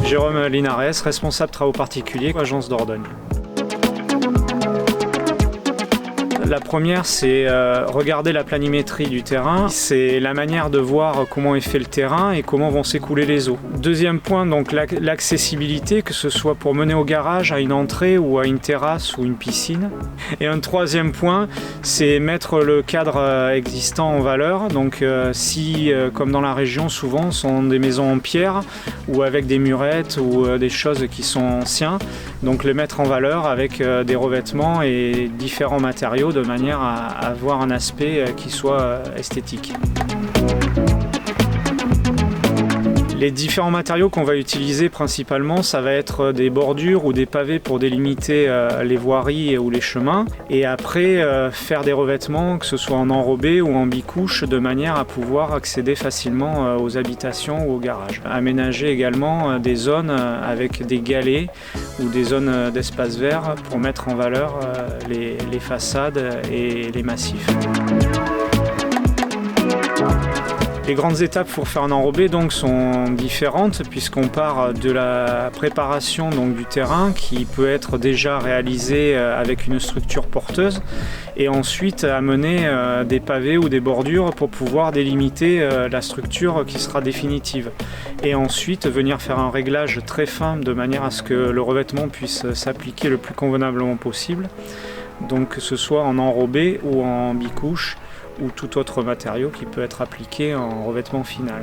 Jérôme Linares, responsable travaux particuliers, agence Dordogne. La première, c'est regarder la planimétrie du terrain. C'est la manière de voir comment est fait le terrain et comment vont s'écouler les eaux. Deuxième point, donc l'accessibilité, que ce soit pour mener au garage, à une entrée ou à une terrasse ou une piscine. Et un troisième point, c'est mettre le cadre existant en valeur. Donc si, comme dans la région, souvent, sont des maisons en pierre ou avec des murettes ou des choses qui sont anciennes, donc les mettre en valeur avec des revêtements et différents matériaux de manière à avoir un aspect qui soit esthétique. Les différents matériaux qu'on va utiliser principalement, ça va être des bordures ou des pavés pour délimiter les voiries ou les chemins. Et après, faire des revêtements, que ce soit en enrobé ou en bicouche, de manière à pouvoir accéder facilement aux habitations ou aux garages. Aménager également des zones avec des galets ou des zones d'espace vert pour mettre en valeur les façades et les massifs. Les grandes étapes pour faire un enrobé donc, sont différentes puisqu'on part de la préparation donc, du terrain qui peut être déjà réalisée avec une structure porteuse et ensuite amener des pavés ou des bordures pour pouvoir délimiter la structure qui sera définitive. Et ensuite venir faire un réglage très fin de manière à ce que le revêtement puisse s'appliquer le plus convenablement possible. Donc que ce soit en enrobé ou en bicouche ou tout autre matériau qui peut être appliqué en revêtement final.